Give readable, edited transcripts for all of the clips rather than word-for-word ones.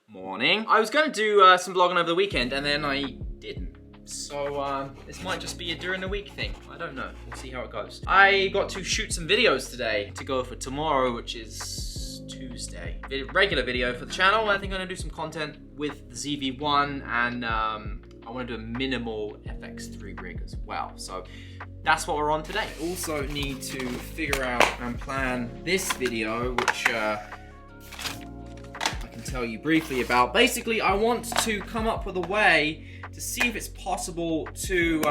morning. I was going to do some vlogging over the weekend and then I didn't. So this might just be a during the week thing. I don't know. We'll see how it goes. I got to shoot some videos today to go for tomorrow, which is Tuesday. Regular video for the channel. I think I'm going to do some content with the ZV-1 and I want to do a minimal FX3 rig as well. So that's what we're on today. Also need to figure out and plan this video, which I can tell you briefly about. Basically, I want to come up with a way to see if it's possible to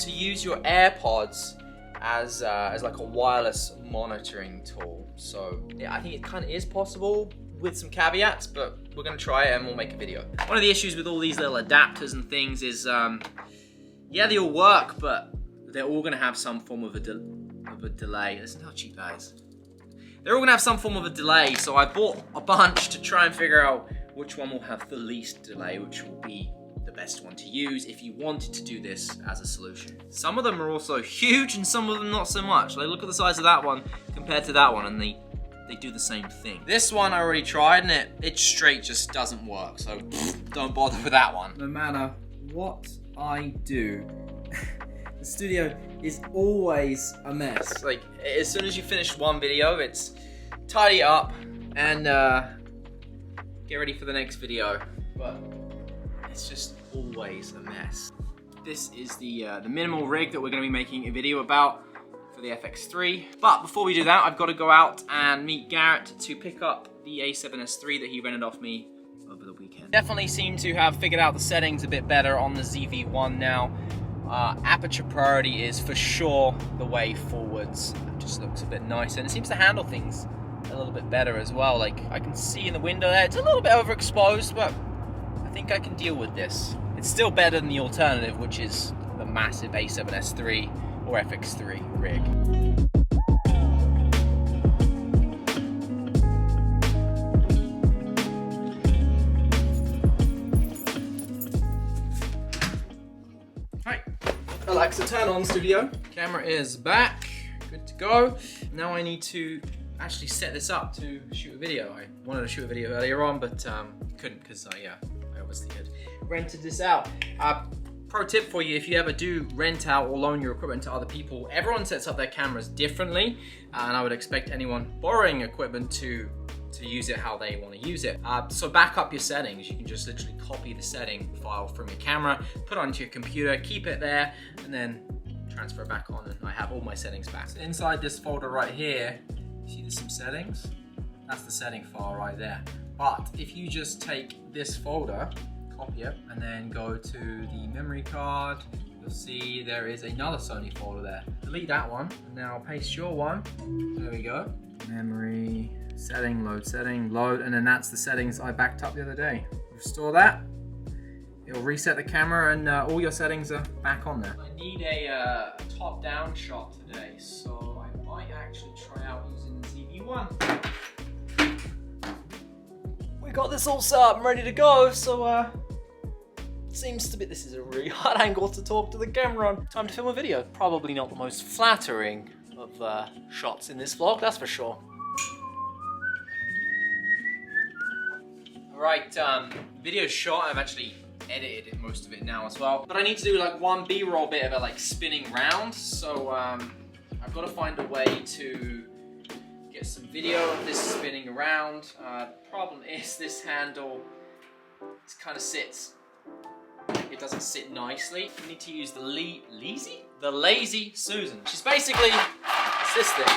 use your AirPods as like a wireless monitoring tool. So yeah, I think it kind of is possible with some caveats, but we're gonna try it and we'll make a video. One of the issues with all these little adapters and things is, yeah, they all work, but they're all gonna have some form of a delay. Listen how cheap that is. They're all gonna have some form of a delay, so I bought a bunch to try and figure out which one will have the least delay, which will be the best one to use if you wanted to do this as a solution. Some of them are also huge and some of them not so much. Like, look at the size of that one compared to that one, and they do the same thing. This one I already tried and it straight just doesn't work, so don't bother with that one. No matter what I do, the studio is always a mess. Like, as soon as you finish one video, it's tidy it up and get ready for the next video. But it's just always a mess. This is the minimal rig that we're gonna be making a video about for the FX3. But before we do that, I've got to go out and meet Garrett to pick up the A7S III that he rented off me over the weekend. Definitely seem to have figured out the settings a bit better on the ZV-1 now. Aperture priority is for sure the way forwards. It just looks a bit nicer and it seems to handle things a little bit better as well. Like, I can see in the window there, it's a little bit overexposed, but I think I can deal with this. It's still better than the alternative, which is the massive A7S III or FX3 rig. Hi. Alexa, turn on studio. Camera is back, good to go. Now I need to actually set this up to shoot a video. I wanted to shoot a video earlier on, but couldn't because I obviously had rented this out. Pro tip for you, if you ever do rent out or loan your equipment to other people, everyone sets up their cameras differently, and I would expect anyone borrowing equipment to use it how they want to use it. So back up your settings. You can just literally copy the setting file from your camera, put it onto your computer, keep it there, and then transfer it back on, and I have all my settings back. So inside this folder right here, you see there's some settings? That's the setting file right there. But if you just take this folder, copy it, and then go to the memory card, you'll see there is another Sony folder there. Delete that one, and now paste your one. There we go. Memory, setting, load, and then that's the settings I backed up the other day. Restore that. It'll reset the camera, and all your settings are back on there. I need a top-down shot today, so I might actually try out using the ZV-1. We got this all set up and ready to go, so seems to be, this is a really hard angle to talk to the camera on. Time to film a video. Probably not the most flattering of shots in this vlog, that's for sure. Alright, video's shot. I've actually edited most of it now as well. But I need to do like one B-roll bit of it, like spinning round. So I've got to find a way to get some video of this spinning around. Problem is this handle kind of sits. It doesn't sit nicely. You need to use the Lazy Susan. She's basically this thing.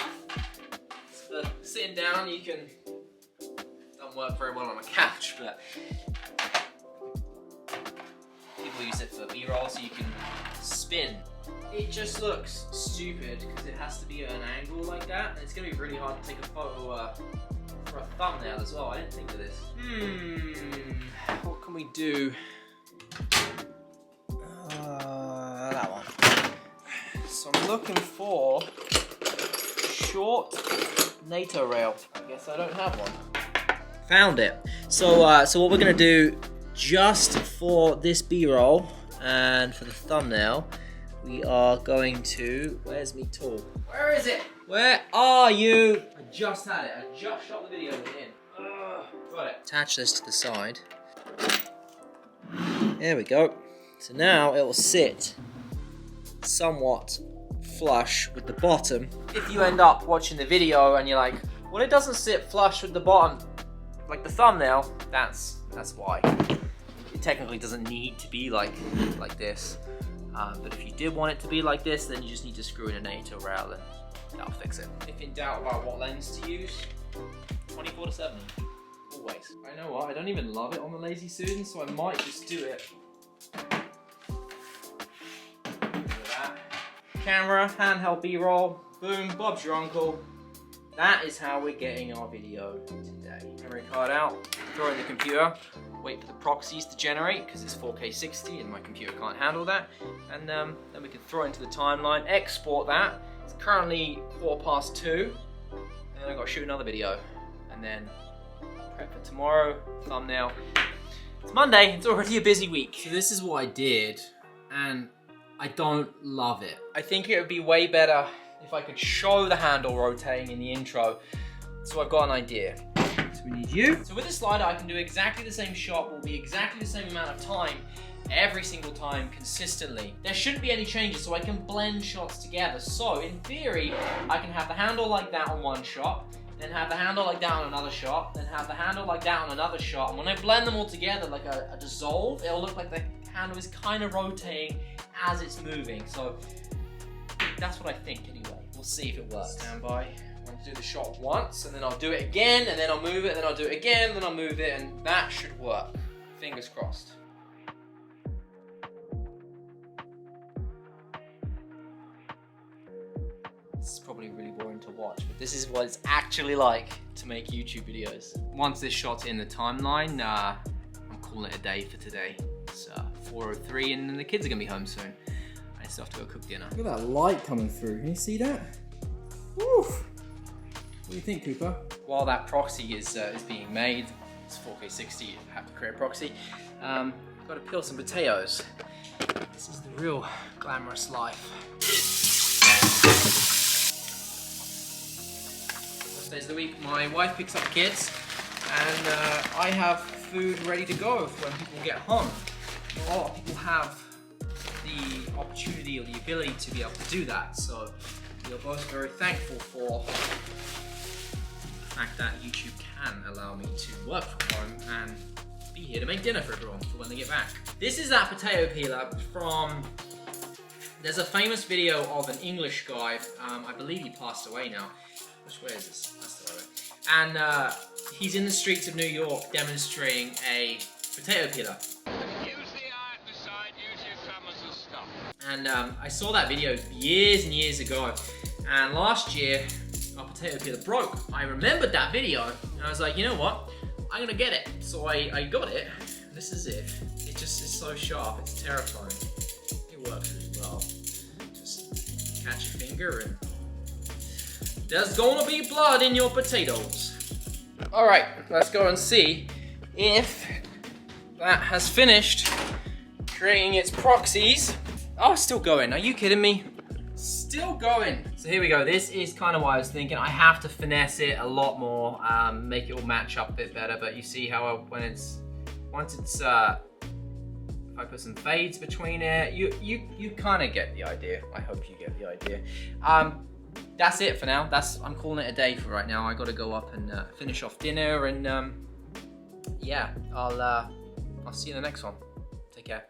So sitting down, you can, doesn't work very well on a couch, but people use it for B-roll so you can spin. It just looks stupid because it has to be at an angle like that, and it's gonna be really hard to take a photo for a thumbnail as well. I didn't think of this. What can we do? That one. So I'm looking for short NATO rail. I guess I don't have one. Found it. So what we're gonna do, just for this B-roll and for the thumbnail, we are going to, where's me tool? Where is it? Where are you? I just had it. I just shot the video in. Got it. attach this to the side. There we go. So now it will sit somewhat flush with the bottom. If you end up watching the video and you're like, well, it doesn't sit flush with the bottom, like the thumbnail, that's why. It technically doesn't need to be like this. But if you did want it to be like this, then you just need to screw in an A to a rail and that'll fix it. If in doubt about what lens to use, 24-7. Always. I know what, I don't even love it on the Lazy Susan, so I might just do it. Look at that. Camera, handheld B-roll, boom, Bob's your uncle. That is how we're getting our video today. Memory card out, throw it in the computer, wait for the proxies to generate because it's 4K 60 and my computer can't handle that. And then we can throw it into the timeline, export that. It's currently 2:15, and then I've got to shoot another video. And then prep for tomorrow, thumbnail. It's Monday, it's already a busy week. So this is what I did, and I don't love it. I think it would be way better if I could show the handle rotating in the intro. So I've got an idea. So we need you. So with this slider, I can do exactly the same shot, will be exactly the same amount of time, every single time, consistently. There shouldn't be any changes, so I can blend shots together. So in theory, I can have the handle like that on one shot, then have the handle like that on another shot, then have the handle like that on another shot. And when I blend them all together like a dissolve, it'll look like the handle is kind of rotating as it's moving. So that's what I think anyway. We'll see if it works. Stand by. I'm going to do the shot once, and then I'll do it again, and then I'll move it, and then I'll do it again, then I'll move it, and that should work. Fingers crossed. This is probably really boring to watch, but this is what it's actually like to make YouTube videos. Once this shot's in the timeline, I'm calling it a day for today. It's 4:03 and then the kids are gonna be home soon. I still have to go cook dinner. Look at that light coming through, can you see that? Woo! What do you think, Cooper? While that proxy is being made, it's 4K 60, you have to create a proxy. I've got to peel some potatoes. This is the real glamorous life. Days of the week, my wife picks up kids, and I have food ready to go for when people get home. A lot of people have the opportunity or the ability to be able to do that, so we are both very thankful for the fact that YouTube can allow me to work from home and be here to make dinner for everyone for when they get back. This is that potato peeler from... There's a famous video of an English guy, I believe he passed away now. Which way is this? That's the right way. And he's in the streets of New York demonstrating a potato peeler. Use the eye at the side, use your thumbs and stuff. And I saw that video years and years ago. And last year, our potato peeler broke. I remembered that video, and I was like, you know what? I'm gonna get it. So I got it. This is it. It just is so sharp, it's terrifying. It works really well. Just catch your finger and there's gonna be blood in your potatoes. All right, let's go and see if that has finished creating its proxies. Oh, it's still going, are you kidding me? Still going. So here we go, this is kind of what I was thinking. I have to finesse it a lot more, make it all match up a bit better, but you see how once it's, if I put some fades between it, you kind of get the idea. I hope you get the idea. That's it for now. I'm calling it a day for right now. I got to go up and finish off dinner, and yeah, I'll see you in the next one. Take care.